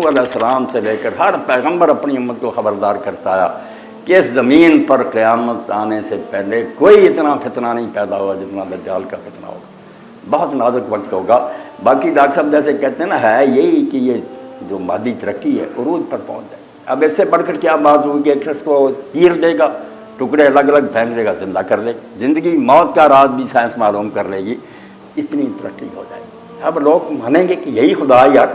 نوح علیہ السلام سے لے کر ہر پیغمبر اپنی امت کو خبردار کرتا آیا کہ اس زمین پر قیامت آنے سے پہلے کوئی اتنا فتنہ نہیں پیدا ہوا جتنا دجال کا فتنہ ہوگا، بہت نازک وقت ہوگا۔ باقی ڈاکٹر صاحب جیسے کہتے ہیں نا، ہے یہی کہ یہ جو مادی ترقی ہے عروج پر پہنچ جائے۔ اب اس سے بڑھ کر کیا بات ہوگی کہ ایک شخص کو چیر دے گا، ٹکڑے الگ الگ پھینک دے گا، زندہ کر دے گا، زندگی موت کا راز بھی سائنس معلوم کر لے گی، اتنی ترقی ہو جائے گی۔ اب لوگ مانیں گے کہ یہی خدا یار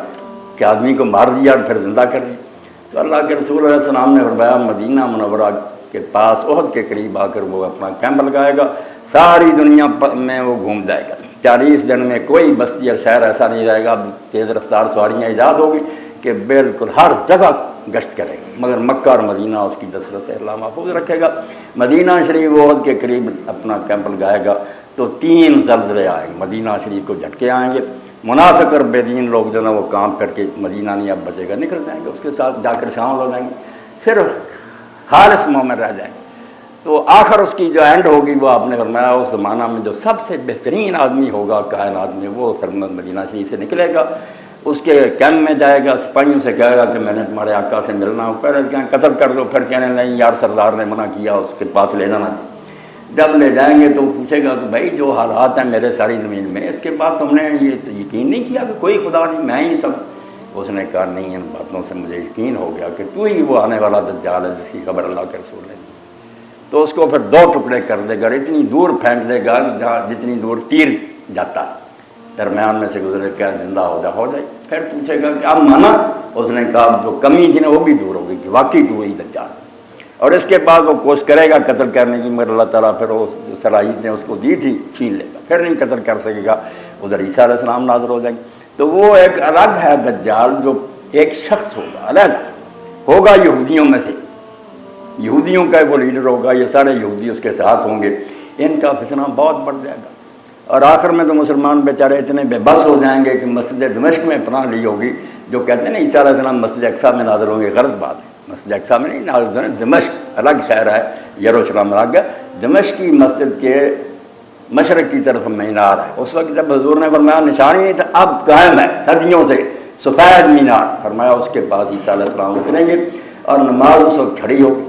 کہ آدمی کو مار دیا اور پھر زندہ کر دیا۔ تو اللہ کے رسول علیہ السلام نے فرمایا مدینہ منورہ کے پاس احد کے قریب آ کر وہ اپنا کیمپ لگائے گا، ساری دنیا میں وہ گھوم جائے گا، 40 دن میں کوئی بستی اور شہر ایسا نہیں رہے گا، تیز رفتار سواریاں ایجاد ہوگی کہ بالکل ہر جگہ گشت کرے گا، مگر مکہ اور مدینہ اس کی دسترس سے اللہ محفوظ رکھے گا۔ مدینہ شریف احد کے قریب اپنا کیمپ لگائے گا تو 3 زلزلے آئیں گے، مدینہ شریف کو جھٹکے آئیں گے، منافق اور بے دین لوگ جو نا وہ کام کر کے مدینہ نہیں اب بچے گا، نکل جائیں گے، اس کے ساتھ جا کر شامل ہو جائیں گے، صرف خالص مومن رہ جائیں گے۔ تو آخر اس کی جو اینڈ ہوگی وہ آپ نے فرمایا اس زمانہ میں جو سب سے بہترین آدمی ہوگا کائنات میں وہ فرمت مدینہ شریف سے نکلے گا، اس کے کیمپ میں جائے گا، سپاہیوں سے کہے گا کہ میں نے تمہارے آقا سے ملنا ہو، پہلے کہیں قتل کر دو، پھر کہنے نہیں یار سردار نے منع کیا اس کے پاس لے جانا۔ جب لے جائیں گے تو پوچھے گا کہ بھائی جو حالات ہیں میرے ساری زمین میں، اس کے بعد تم نے یہ یقین نہیں کیا کہ کوئی خدا نہیں، میں ہی سب؟ اس نے کہا نہیں، ان باتوں سے مجھے یقین ہو گیا کہ تو ہی وہ آنے والا دجال ہے جس کی خبر اللہ کے رسول نے دی۔ تو اس کو پھر 2 ٹکڑے کر دے گا، اتنی دور پھینک دے گا جتنی دور تیر جاتا ہے، درمیان میں سے گزرے، کیا زندہ ہو جائے۔ پھر پوچھے گا کہ اب مانا؟ اس نے کہا جو کمی تھی نا وہ بھی دور ہو گئی کہ واقعی تو وہی دجال۔ اور اس کے بعد وہ کوشش کرے گا قتل کرنے کی، مگر اللہ تعالیٰ پھر وہ صلاحیت نے اس کو دی تھی چھین لے گا، پھر نہیں قتل کر سکے گا، ادھر عیسیٰ علیہ السلام نازل ہو جائیں گے۔ تو وہ ایک الگ ہے دجال، جو ایک شخص ہوگا، الگ ہوگا یہودیوں میں سے، یہودیوں کا وہ لیڈر ہوگا، یہ سارے یہودی اس کے ساتھ ہوں گے، ان کا فتنہ بہت بڑھ جائے گا، اور آخر میں تو مسلمان بیچارے اتنے بے بس ہو جائیں گے کہ مسجد دمشق میں پناہ لی ہوگی، جو کہتے ہیں نا عیسیٰ علیہ السلام مسجد اقصیٰ میں نازل ہوں گے، غلط بات ہے، مسجد اقصیٰ میں نہیں نازل ہوئے، دمشق الگ شہر ہے، یروشلم الگ ہے، دمشق کی مسجد کے مشرق کی طرف مینار ہے۔ اس وقت جب حضور نے فرمایا نشانی نہیں تھا، اب قائم ہے صدیوں سے سفید مینار، فرمایا اس کے پاس عیسیٰ علیہ السلام اتریں گے اور نماز اس وقت کھڑی ہوگی،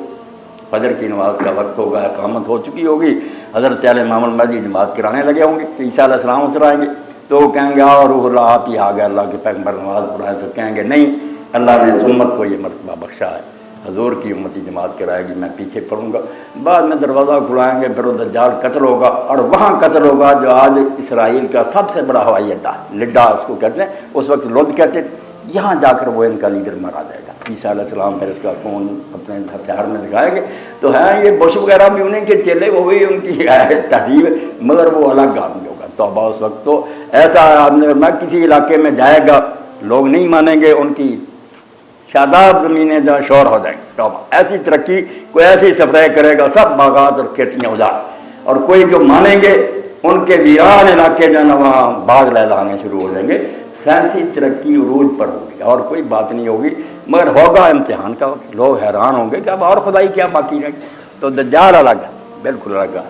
فجر کی نماز کا وقت ہوگا، اقامت ہو چکی ہوگی، حضرت علی امام المہدی جماعت کرانے لگے ہوں گے، عیسیٰ علیہ السلام اترائیں گے تو وہ کہیں گے اور روح اللہ آپ ہی آ گئے، اللہ کے پیغمبر نماز پڑھائیں، تو کہیں گے نہیں، اللہ نے اس امت کو یہ مرتبہ بخشا ہے، حضور کی امتی جماعت کرائے گی، میں پیچھے پڑھوں گا۔ بعد میں دروازہ کھلائیں گے، پھر وہ دجال قتل ہوگا، اور وہاں قتل ہوگا جو آج اسرائیل کا سب سے بڑا ہوائی اڈہ لڈا اس کو کہتے ہیں، اس وقت لد کہتے ہیں، یہاں جا کر وہ ان کا لیڈر مارا جائے گا، عیسیٰ علیہ السلام پھر اس کا خون اپنے ہتھیار میں دکھائیں گے۔ تو ہیں یہ بش وغیرہ بھی انہیں کے چیلے، وہ بھی ان کی تحریف، مگر وہ الگ آدمی ہوگا، توبہ اس وقت تو ایسا آدمی میں کسی علاقے میں جائے گا، لوگ نہیں مانیں گے، ان کی شاداب زمینیں جو شور ہو جائیں گی، توبہ ایسی ترقی، کوئی ایسی سپرے کرے گا سب باغات اور کھیتیاں اجاڑ، اور کوئی جو مانیں گے ان کے ویران علاقے جو ہے نا وہاں باغ لہلانے شروع ہو جائیں گے۔ سائنسی ترقی عروج پر ہوگی اور کوئی بات نہیں ہوگی، مگر ہوگا امتحان کا وقت، لوگ حیران ہوں گے کہ اب اور خدائی کیا باقی رہے گی۔ تو دجال الگ ہے، بالکل الگ ہے۔